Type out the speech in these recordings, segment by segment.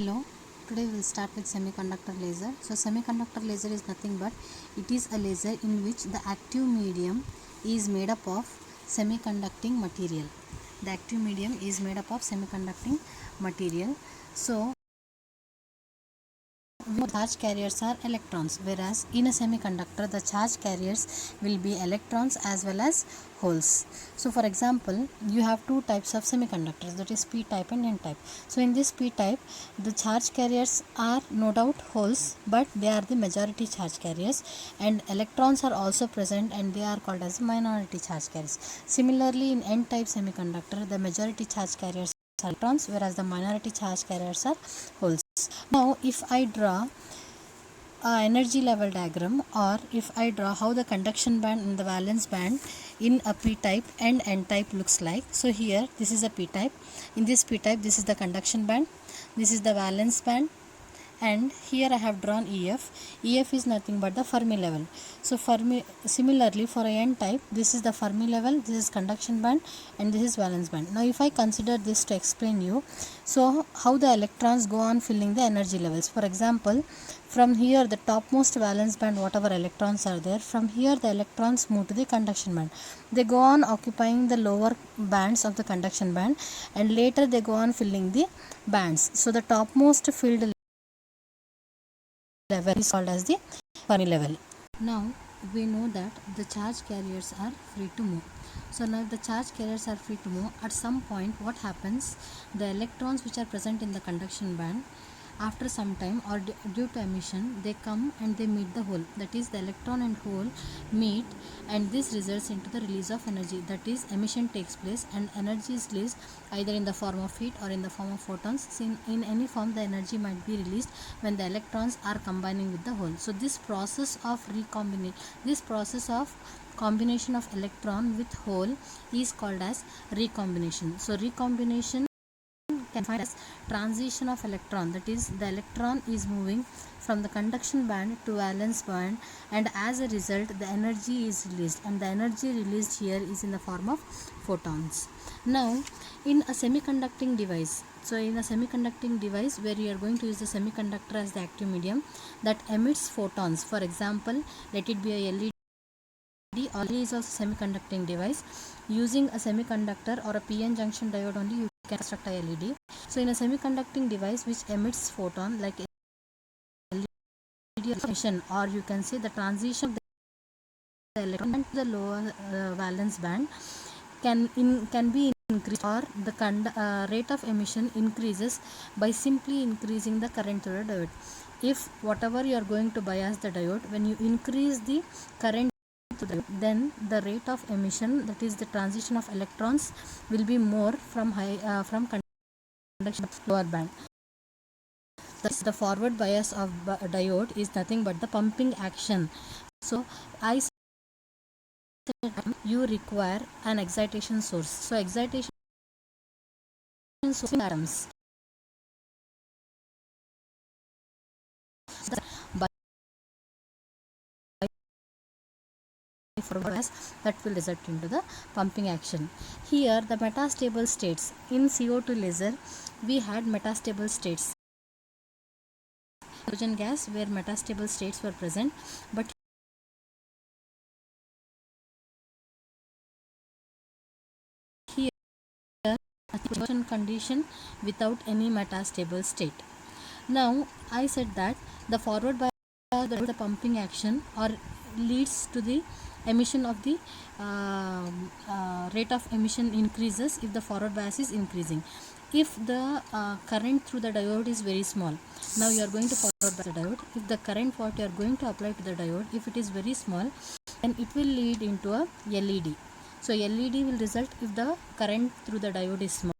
Hello, today we will start with semiconductor laser. So semiconductor laser is nothing but it is a laser in which the active medium is made up of semiconducting material. The active medium is made up of semiconducting material. So charge carriers are electrons, whereas in a semiconductor the charge carriers will be electrons as well as holes. So for example, you have two types of semiconductors, that is p type and n type. So in this p type, the charge carriers are no doubt holes, but they are the majority charge carriers, and electrons are also present and they are called as minority charge carriers. Similarly, in n type semiconductor, the majority charge carriers are electrons, whereas the minority charge carriers are holes. Now if I draw a energy level diagram, or if I draw how the conduction band and the valence band in a p type and n type looks like. So here this is a p type. In this p type, this is the conduction band, this is the valence band, and here I have drawn EF. EF is nothing but the Fermi level. So similarly for a n type, this is the Fermi level, this is conduction band, and this is valence band. Now if I consider this to explain you, so how the electrons go on filling the energy levels. For example, from here the topmost valence band, whatever electrons are there, from here the electrons move to the conduction band. They go on occupying the lower bands of the conduction band, and later they go on filling the bands. So the topmost filled level is called as the Fermi level. Now we know that the charge carriers are free to move. So now the charge carriers are free to move. At some point, what happens? The electrons which are present in the conduction band, after some time or due to emission, they come and they meet the hole. That is, the electron and hole meet, and this results into the release of energy. That is, emission takes place and energy is released either in the form of heat or in the form of photons. In any form, the energy might be released when the electrons are combining with the hole. So this process of combination of electron with hole is called as recombination. So recombination can find as transition of electron, that is, the electron is moving from the conduction band to valence band, and as a result the energy is released, and the energy released here is in the form of photons. Now in a semiconducting device, where you are going to use the semiconductor as the active medium that emits photons, for example, let it be a LED or is also semiconducting device. Using a semiconductor or a PN junction diode only you can construct a LED. So in a semiconducting device which emits photon like LED emission, or you can say the transition of the electron to the lower valence band can be increased, or the rate of emission increases by simply increasing the current through the diode. If whatever you are going to bias the diode, when you increase the current, then the rate of emission, that is the transition of electrons, will be more from conduction of lower band. Thus the forward bias of diode is nothing but the pumping action. So I said you require an excitation source. So excitation source atoms that will result into the pumping action. Here the metastable states in CO2 laser, we had metastable states, hydrogen gas, where metastable states were present, but here a condition without any metastable state. Now I said that the forward bias, the pumping action, or leads to the emission of the rate of emission increases if the forward bias is increasing. If the current through the diode is very small, now you are going to forward bias the diode. If the current what you are going to apply to the diode, if it is very small, then it will lead into a LED. So LED will result if the current through the diode is small.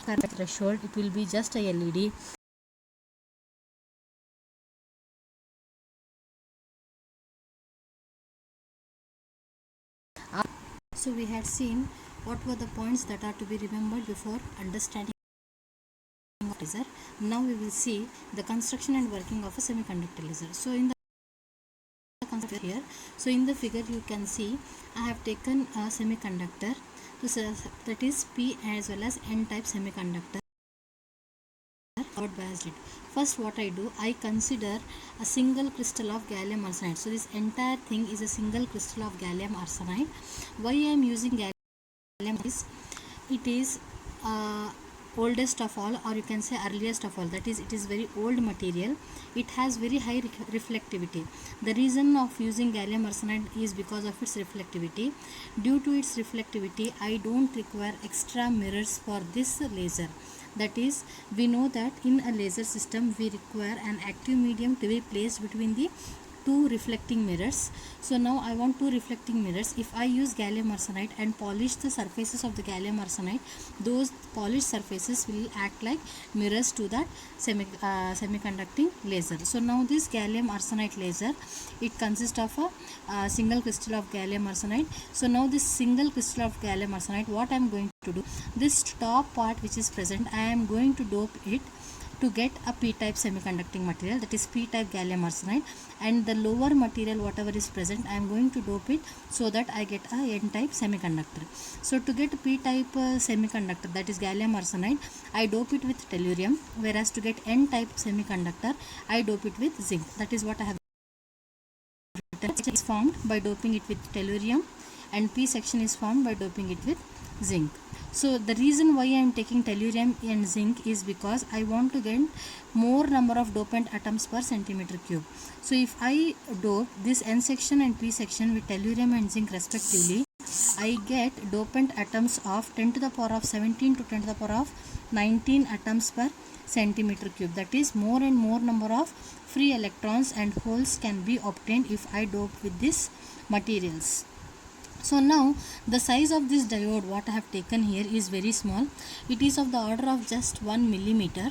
Current threshold, it will be just a LED. So we had seen what were the points that are to be remembered before understanding laser. Now we will see the construction and working of a semiconductor laser. So in the concept here. So in the figure you can see I have taken a semiconductor, so that is P as well as N type semiconductor. Biased it. First what I do, I consider a single crystal of gallium arsenide. So this entire thing is a single crystal of gallium arsenide. Why I am using gallium is it is oldest of all, or you can say earliest of all, that is it is very old material. It has very high reflectivity. The reason of using gallium arsenide is because of its reflectivity. Due to its reflectivity, I don't require extra mirrors for this laser. That is, we know that in a laser system we require an active medium to be placed between the two reflecting mirrors. So now I want two reflecting mirrors. If I use gallium arsenide and polish the surfaces of the gallium arsenide, those polished surfaces will act like mirrors to that semiconducting laser. So now this gallium arsenide laser, it consists of a single crystal of gallium arsenide. So now this single crystal of gallium arsenide, what I am going to do, this top part which is present, I am going to dope it to get a p-type semiconducting material, that is p-type gallium arsenide, and the lower material whatever is present I am going to dope it so that I get a n-type semiconductor. So to get p-type semiconductor, that is gallium arsenide, I dope it with tellurium, whereas to get n-type semiconductor I dope it with zinc. That is what I have written. It is formed by doping it with tellurium, and p section is formed by doping it with zinc. So the reason why I am taking tellurium and zinc is because I want to get more number of dopant atoms per centimeter cube. So if I dope this n section and p section with tellurium and zinc respectively, I get dopant atoms of 10 to the power of 17 to 10 to the power of 19 atoms per centimeter cube. That is, more and more number of free electrons and holes can be obtained if I dope with these materials. So now the size of this diode what I have taken here is very small. It is of the order of just 1 millimeter.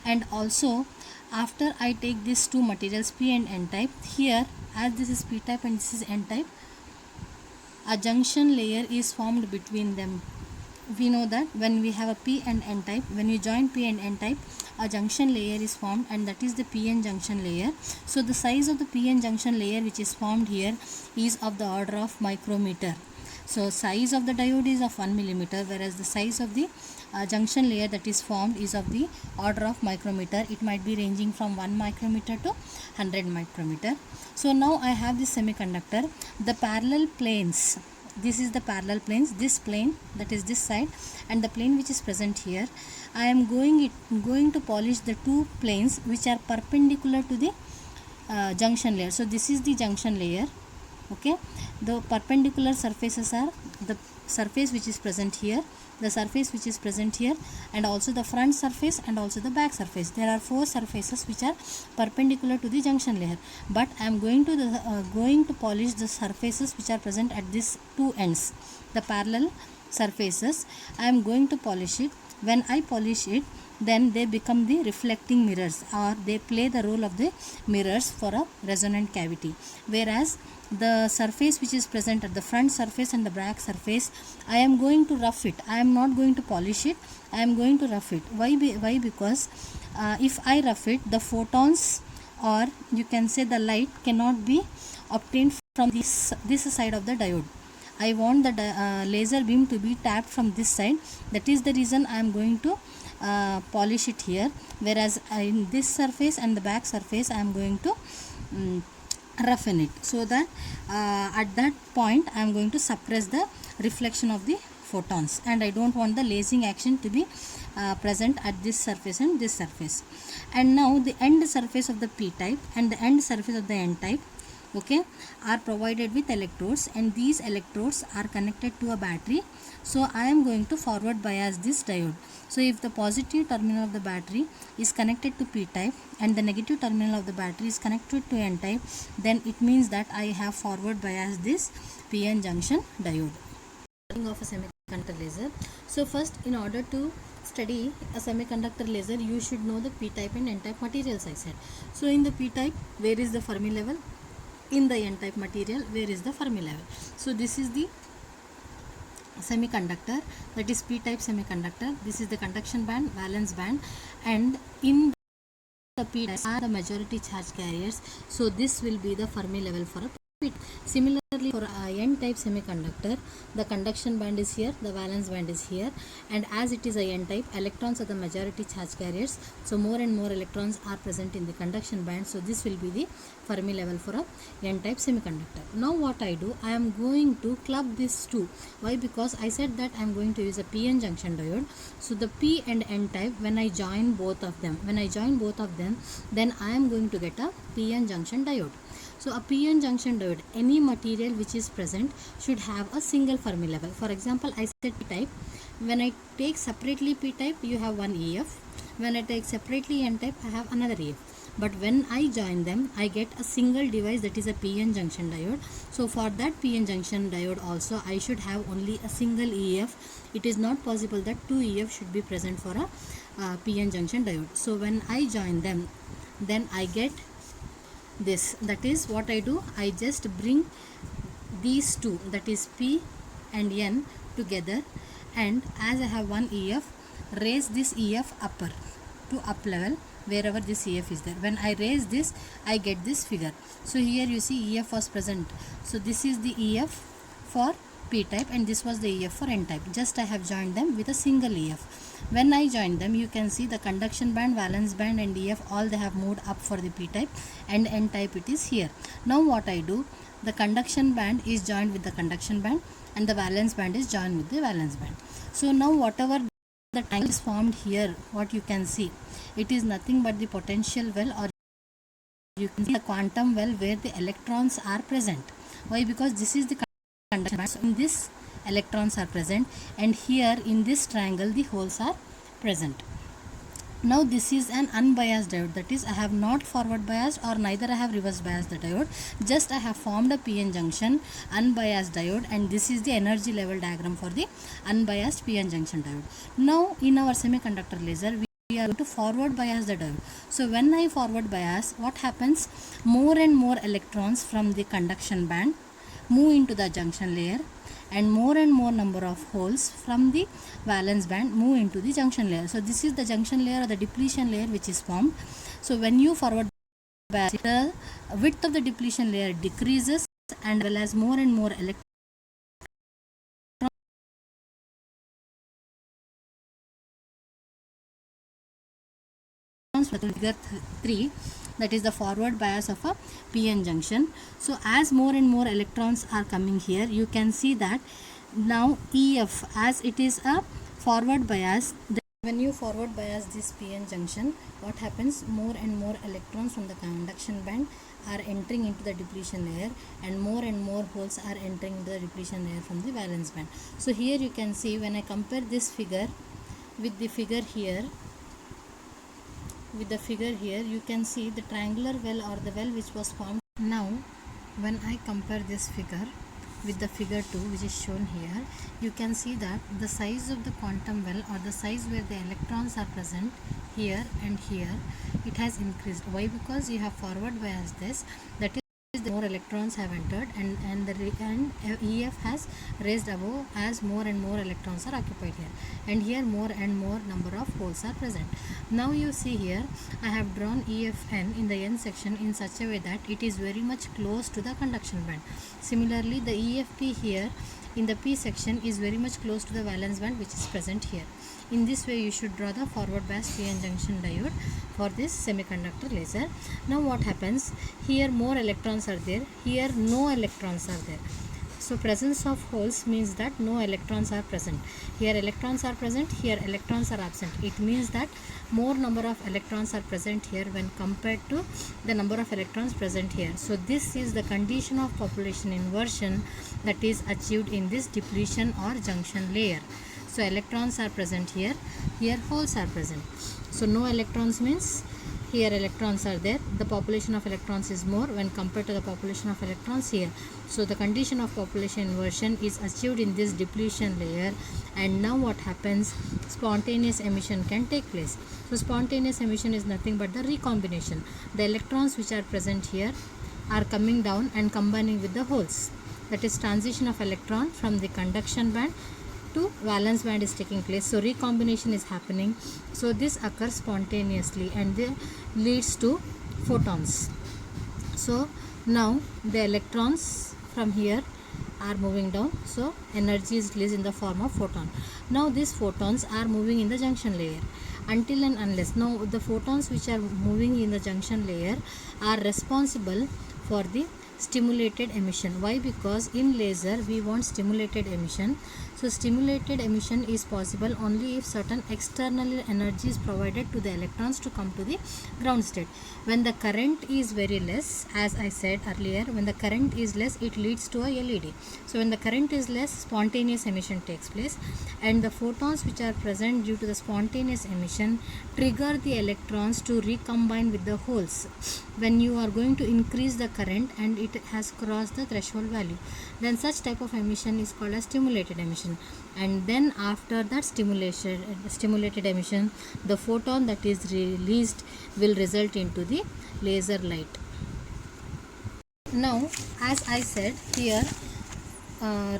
And also after I take these two materials P and N type, here as this is P type and this is N type, a junction layer is formed between them. We know that when we have a P and N type, when you join P and N type, a junction layer is formed, and that is the PN junction layer. So the size of the PN junction layer which is formed here is of the order of micrometer. So size of the diode is of 1 millimeter, whereas the size of the junction layer that is formed is of the order of micrometer. It might be ranging from 1 micrometer to 100 micrometer. So now I have this semiconductor. The parallel planes, this is the parallel planes, this plane, that is this side, and the plane which is present here, I am going to polish the two planes which are perpendicular to the junction layer. So this is the junction layer. Okay, the perpendicular surfaces are the surface which is present here, the surface which is present here, and also the front surface and also the back surface. There are four surfaces which are perpendicular to the junction layer, but I am going to polish the surfaces which are present at these two ends, the parallel surfaces. I am going to polish it. When I polish it, then they become the reflecting mirrors, or they play the role of the mirrors for a resonant cavity. Whereas the surface which is present at the front surface and the back surface, I am going to rough it. I am not going to polish it. I am going to rough it. Why? Because if I rough it, the photons, or you can say the light, cannot be obtained from this side of the diode. I want the laser beam to be tapped from this side. That is the reason I am going to polish it here, whereas in this surface and the back surface I am going to roughen it, so that at that point I am going to suppress the reflection of the photons, and I don't want the lasing action to be present at this surface and this surface. And now the end surface of the P type and the end surface of the N type, okay, are provided with electrodes, and these electrodes are connected to a battery. So I am going to forward bias this diode. So if the positive terminal of the battery is connected to P type and the negative terminal of the battery is connected to N type, then it means that I have forward biased this PN junction diode. Of a semiconductor laser. So first, in order to study a semiconductor laser, you should know the P type and N type materials, I said. So in the P type, where is the Fermi level? In the N type material, where is the Fermi level? So this is the semiconductor, that is P type semiconductor. This is the conduction band, valence band, and in the p type are the majority charge carriers, so this will be the Fermi level for a p. Similarly, for a n type semiconductor, the conduction band is here, the valence band is here, and as it is a n type, electrons are the majority charge carriers, so more and more electrons are present in the conduction band, so this will be the Fermi level for a n type semiconductor. Now what I do, I am going to club these two. Why? Because I said that I am going to use a PN junction diode. So the P and N type, when I join both of them, then I am going to get a PN junction diode. So a PN junction diode, any material which is present should have a single Fermi level. For example, I said P type. When I take separately P type, you have one EF. When I take separately N type, I have another EF. But when I join them, I get a single device, that is a PN junction diode. So for that PN junction diode also, I should have only a single EF. It is not possible that two EF should be present for a PN junction diode. So when I join them, then I get this. That is what I do, I just bring these two, that is P and N, together, and as I have one EF, raise this EF upper to up level wherever this EF is there. When I raise this, I get this figure. So here you see EF was present, so this is the EF for P type and this was the EF for N type. Just I have joined them with a single EF. When I join them, you can see the conduction band, valence band and EF, all they have moved up for the P type, and N type it is here. Now what I do, the conduction band is joined with the conduction band and the valence band is joined with the valence band. So now whatever the triangle is formed here, what you can see, it is nothing but the potential well, or you can see the quantum well where the electrons are present. Why? Because this is the conduction band. So in this, electrons are present, and here in this triangle the holes are present. Now this is an unbiased diode, that is I have not forward biased or neither I have reverse biased the diode, just I have formed a PN junction unbiased diode, and this is the energy level diagram for the unbiased PN junction diode. Now in our semiconductor laser, we are going to forward bias the diode. So when I forward bias, what happens, more and more electrons from the conduction band move into the junction layer, and more number of holes from the valence band move into the junction layer. So this is the junction layer or the depletion layer which is formed. So when you forward bias, the width of the depletion layer decreases, and well as more and more electrons figure 3, that is the forward bias of a PN junction. So as more and more electrons are coming here, you can see that now EF, as it is a forward bias, when you forward bias this PN junction, what happens, more and more electrons from the conduction band are entering into the depletion layer, and more holes are entering into the depletion layer from the valence band. So here you can see, when I compare this figure with the figure here, you can see the triangular well or the well which was formed. Now when I compare this figure with the figure 2 which is shown here, you can see that the size of the quantum well, or the size where the electrons are present here and here, it has increased. Why? Because you have forward biased this, that is the more electrons have entered, and EF has raised above as more and more electrons are occupied here, and here more and more number of holes are present. Now you see here, I have drawn EFN in the N section in such a way that it is very much close to the conduction band. Similarly, the EFP here in the P section is very much close to the valence band which is present here. In this way you should draw the forward bias PN junction diode for this semiconductor laser. Now what happens, here more electrons are there, here no electrons are there. So presence of holes means that no electrons are present. Here electrons are present, here electrons are absent. It means that more number of electrons are present here when compared to the number of electrons present here. So this is the condition of population inversion that is achieved in this depletion or junction layer. So electrons are present here, here holes are present. So no electrons means here electrons are there, the population of electrons is more when compared to the population of electrons here. So the condition of population inversion is achieved in this depletion layer, and now what happens, spontaneous emission can take place. So spontaneous emission is nothing but the recombination. The electrons which are present here are coming down and combining with the holes, that is transition of electron from the conduction band to valence band is taking place, so recombination is happening. So this occurs spontaneously and leads to photons. So now the electrons from here are moving down, so energy is released in the form of photon. Now these photons are moving in the junction layer until and unless, now the photons which are moving in the junction layer are responsible for the stimulated emission. Why? Because in laser we want stimulated emission. So stimulated emission is possible only if certain external energy is provided to the electrons to come to the ground state. When the current is very less, as I said earlier, when the current is less, it leads to a LED. So when the current is less, spontaneous emission takes place, and the photons which are present due to the spontaneous emission trigger the electrons to recombine with the holes. When you are going to increase the current and it has crossed the threshold value, then such type of emission is called as stimulated emission. And then after that stimulated emission, the photon that is released will result into the laser light. Now, as I said here,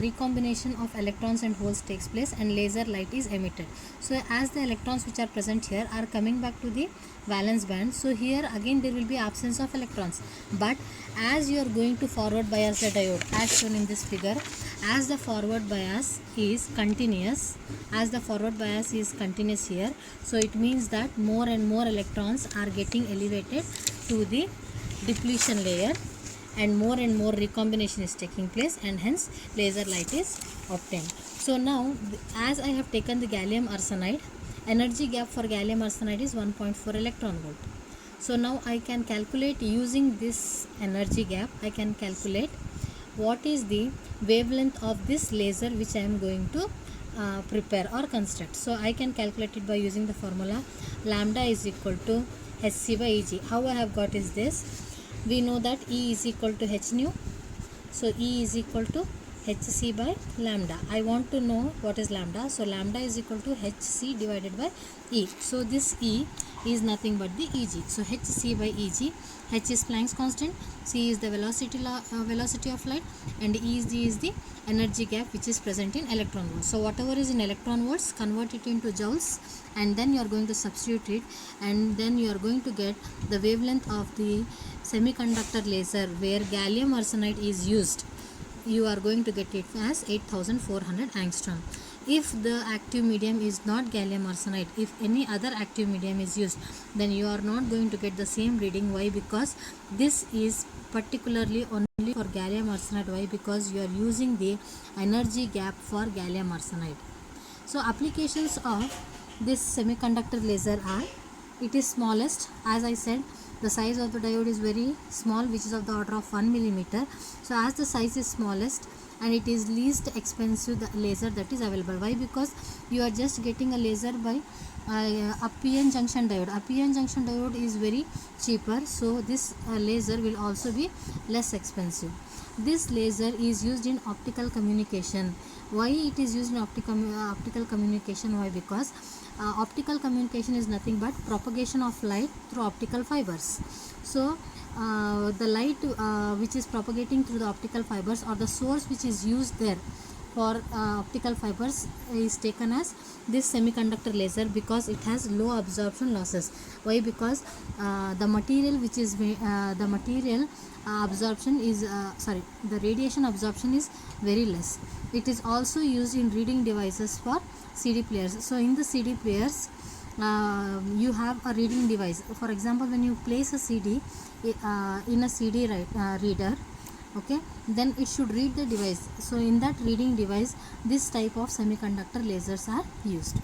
recombination of electrons and holes takes place and laser light is emitted. So as the electrons which are present here are coming back to the valence band, so here again there will be absence of electrons. But as you are going to forward bias the diode, as shown in this figure, as the forward bias is continuous, here, so it means that more and more electrons are getting elevated to the depletion layer, and more recombination is taking place, and hence laser light is obtained. So now, as I have taken the gallium arsenide, energy gap for gallium arsenide is 1.4 electron volt. So now I can calculate, using this energy gap, I can calculate what is the wavelength of this laser which I am going to prepare or construct. So I can calculate it by using the formula lambda is equal to hc by Eg. How I have got is this: we know that E is equal to h nu, so E is equal to hc by lambda. I want to know what is lambda, so lambda is equal to hc divided by E. So this E is nothing but the Eg. So hc by Eg, h is Planck's constant, c is the velocity of light, and Eg is the energy gap which is present in electron volts. So whatever is in electron volts, convert it into joules, and then you are going to substitute it, and then you are going to get the wavelength of the semiconductor laser where gallium arsenide is used. You are going to get it as 8400 angstrom. If the active medium is not gallium arsenide, if any other active medium is used, then you are not going to get the same reading. Why? Because this is particularly only for gallium arsenide. Why? Because you are using the energy gap for gallium arsenide. So applications of this semiconductor laser are: it is smallest, as I said, the size of the diode is very small, which is of the order of 1 millimeter. So as the size is smallest and it is least expensive the laser that is available. Why? Because you are just getting a laser by a PN junction diode. A PN junction diode is very cheaper, so this laser will also be less expensive. This laser is used in optical communication. Why it is used in optical communication? Why? Because optical communication is nothing but propagation of light through optical fibers. So the light which is propagating through the optical fibers, or the source which is used there for optical fibers, is taken as this semiconductor laser, because it has low absorption losses. Why? Because the material which is the radiation absorption is very less. It is also used in reading devices for CD players. So in the CD players, you have a reading device. For example, when you place a CD in a CD reader, okay, then it should read the device. So in that reading device, this type of semiconductor lasers are used.